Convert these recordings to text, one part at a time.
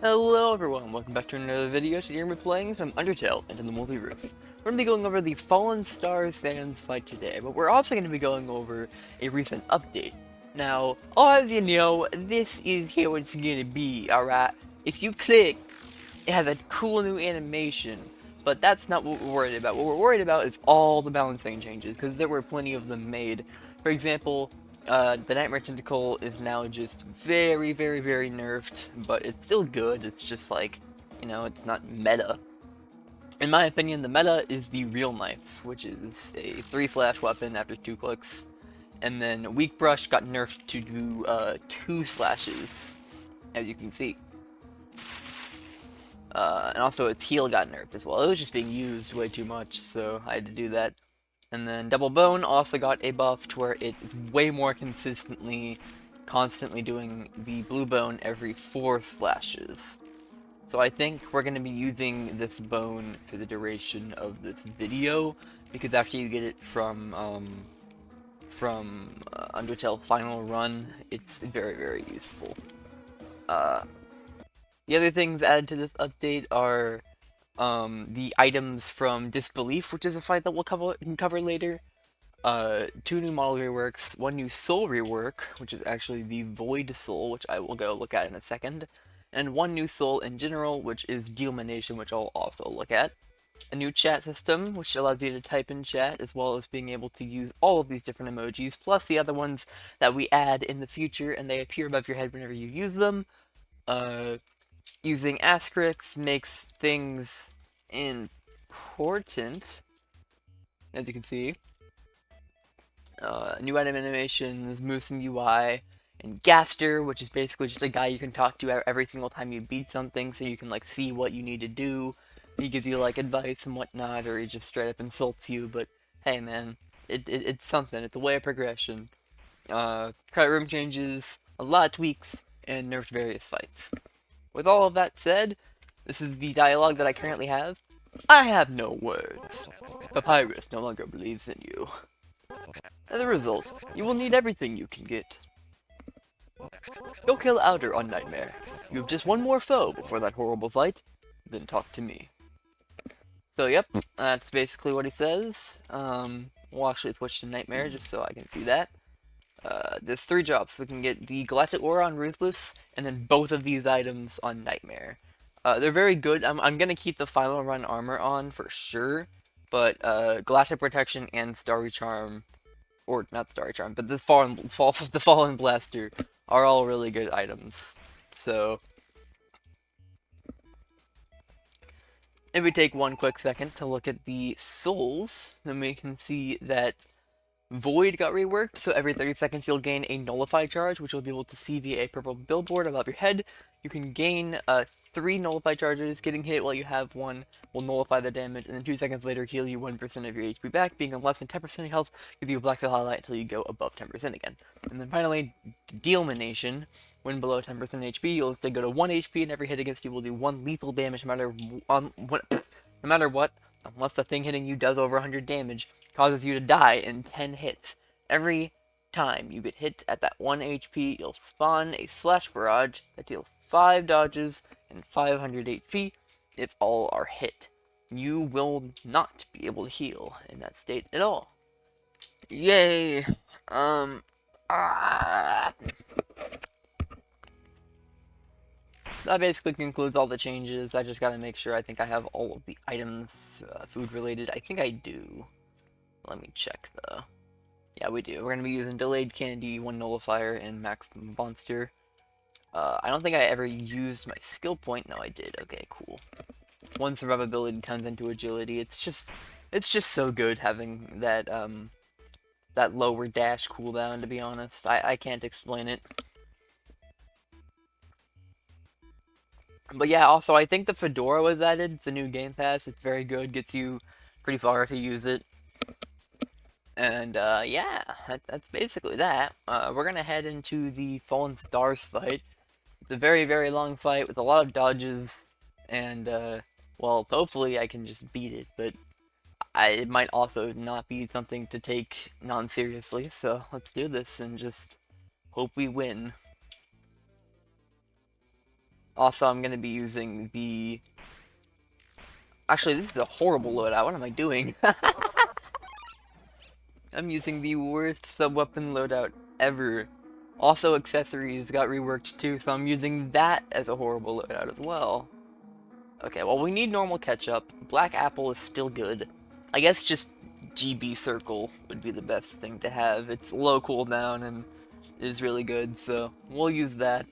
Hello everyone, welcome back to another video. Today we're playing some Undertale into the Multiverse. We're going to be going over the Fallen Star Sands fight today, but we're also going to be going over a recent update. Now, as you know, this is how it's going to be, alright? If you click, it has a cool new animation, but that's not what we're worried about. What we're worried about is all the balancing changes, because there were plenty of them made. For example, the Nightmare Tentacle is now just very, very, very nerfed, but it's still good. It's just like, it's not meta. In my opinion, the meta is the Real Knife, which is a 3-slash weapon after 2 clicks. And then Weak Brush got nerfed to do 2 slashes, as you can see. And also its heal got nerfed as well. It was just being used way too much, so I had to do that. And then Double Bone also got a buff to where it's way more constantly doing the blue bone every 4 slashes. So I think we're going to be using this bone for the duration of this video, because after you get it from Undertale Final Run, it's very, very useful. The other things added to this update are the items from Disbelief, which is a fight that we'll cover later. 2 new model reworks, 1 new soul rework, which is actually the Void Soul, which I will go look at in a second, and 1 new soul in general, which is Deilmanation, which I'll also look at. A new chat system, which allows you to type in chat, as well as being able to use all of these different emojis, plus the other ones that we add in the future, and they appear above your head whenever you use them. Using asterisks makes things important, as you can see. New item animations, Moose UI, and Gaster, which is basically just a guy you can talk to every single time you beat something, so you can like see what you need to do. He gives you like advice and whatnot, or he just straight up insults you. But hey, man, it's something. It's a way of progression. Credit room changes, a lot of tweaks, and nerfed various fights. With all of that said, this is the dialogue that I currently have. I have no words. Papyrus no longer believes in you. As a result, you will need everything you can get. Go kill Outer on Nightmare. You have just one more foe before that horrible fight, then talk to me. So yep, that's basically what he says. We'll actually switch to Nightmare just so I can see that. There's 3 jobs. We can get the Galactic Aura on Ruthless, and then both of these items on Nightmare. They're very good. I'm gonna keep the Final Run armor on for sure, but Galactic Protection and Starry Charm, or not Starry Charm, but the Fallen Blaster are all really good items. So if we take one quick second to look at the souls, then we can see that Void got reworked, so every 30 seconds you'll gain a Nullify charge, which you'll be able to see via a purple billboard above your head. You can gain 3 Nullify charges. Getting hit while you have one will nullify the damage, and then 2 seconds later heal you 1% of your HP back. Being on less than 10% health gives you a black highlight until you go above 10% again. And then finally, Deilmanation. When below 10% HP, you'll instead go to 1 HP, and every hit against you will do 1 lethal damage no matter what, unless the thing hitting you does over 100 damage, causes you to die in 10 hits. Every time you get hit at that 1 HP, you'll spawn a Slash Barrage that deals 5 dodges and 500 HP if all are hit. You will not be able to heal in that state at all. Yay! Ah. That basically concludes all the changes. I just gotta make sure I think I have all of the items food related. I think I do. Let me check though. Yeah, we do. We're gonna be using Delayed Candy, 1 Nullifier, and Maximum Monster. I don't think I ever used my skill point. No, I did. Okay, cool. 1 survivability turns into agility. It's just so good having that that lower dash cooldown. To be honest, I can't explain it. But yeah, also I think the Fedora was added. It's a new Game Pass. It's very good. Gets you pretty far if you use it. And yeah, that's basically that. We're gonna head into the Fallen Stars fight. It's a very, very long fight with a lot of dodges, and well, hopefully I can just beat it, but it might also not be something to take non-seriously, so let's do this and just hope we win. Also, I'm going to be using the... Actually, this is a horrible loadout. What am I doing? I'm using the worst sub-weapon loadout ever. Also, accessories got reworked too, so I'm using that as a horrible loadout as well. Okay, well, we need normal ketchup. Black apple is still good. I guess just GB circle would be the best thing to have. It's low cooldown and is really good, so we'll use that.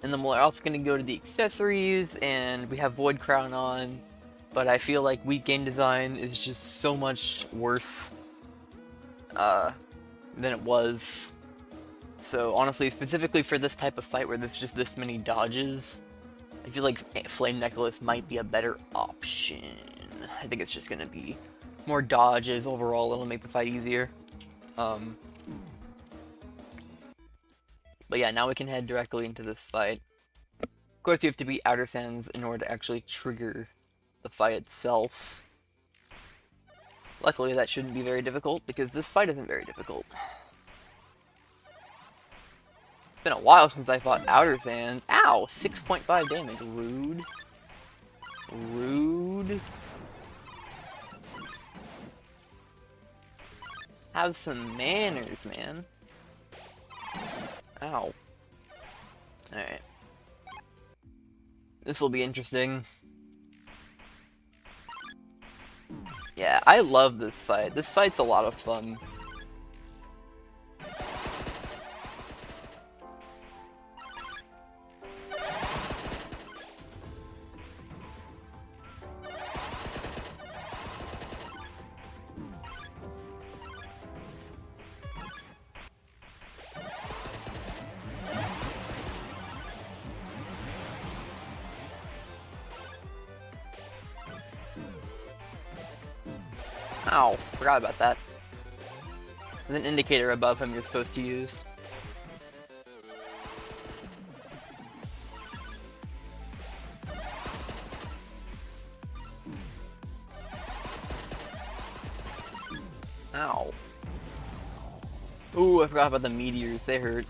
And then we're also going to go to the accessories, and we have Void Crown on, but I feel like weak game design is just so much worse than it was. So honestly, specifically for this type of fight where there's just this many dodges, I feel like Flame Necklace might be a better option. I think it's just going to be more dodges overall, it'll make the fight easier. But yeah, now we can head directly into this fight. Of course, you have to beat Outer Sands in order to actually trigger the fight itself. Luckily, that shouldn't be very difficult, because this fight isn't very difficult. It's been a while since I fought Outer Sands. Ow! 6.5 damage. Rude. Rude. Have some manners, man. Ow. Alright. This will be interesting. Yeah, I love this fight. This fight's a lot of fun. Ow, forgot about that. There's an indicator above him you're supposed to use. Ow. Ooh, I forgot about the meteors, they hurt.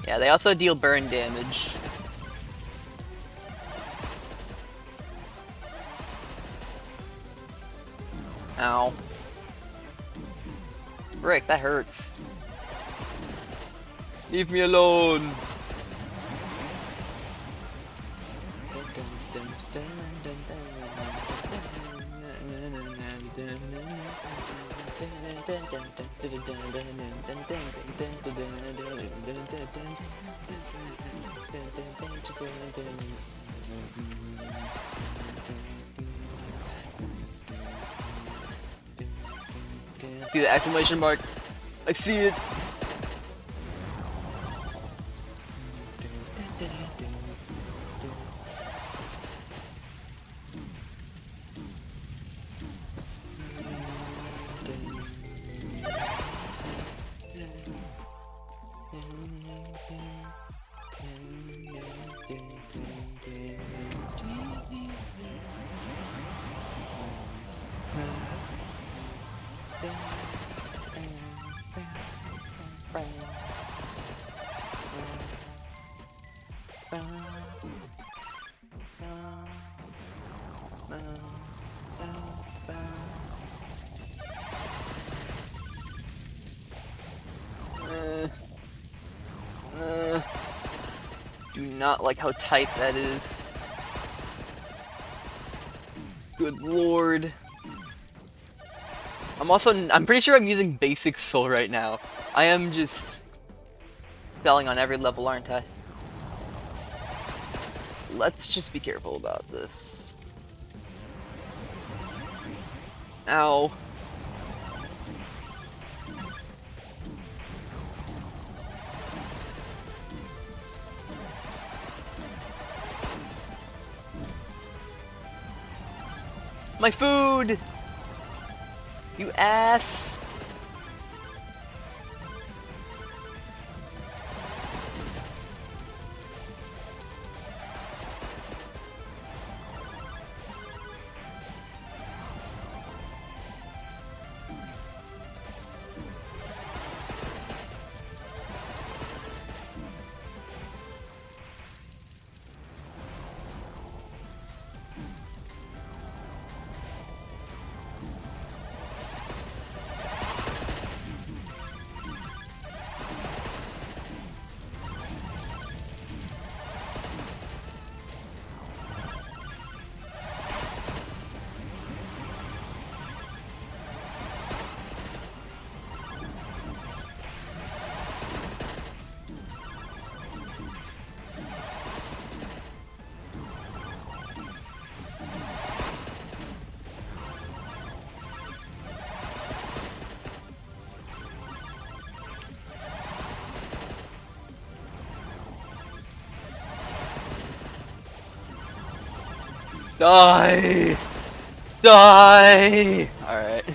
Yeah, they also deal burn damage. Ow. Rick, that hurts. Leave me alone. See the exclamation mark? I see it. Do not like how tight that is. Good lord. I'm pretty sure I'm using basic soul right now. I am just failing on every level, aren't I? Let's just be careful about this. Ow. My food! You ass! Die! Die! Alright.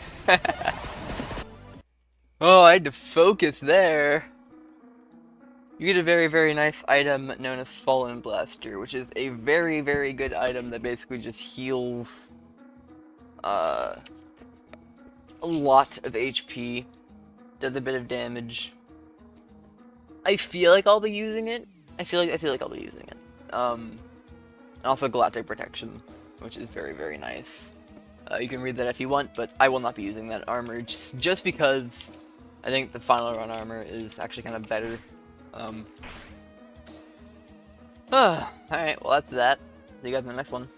Oh, I had to focus there. You get a very, very nice item known as Fallen Blaster, which is a very, very good item that basically just heals uh, a lot of HP, does a bit of damage. I feel like I'll be using it. I feel like I'll be using it. Also Galactic Protection, which is very, very nice. You can read that if you want, but I will not be using that armor just because I think the final run armor is actually kind of better. Alright, well that's that. See you guys in the next one.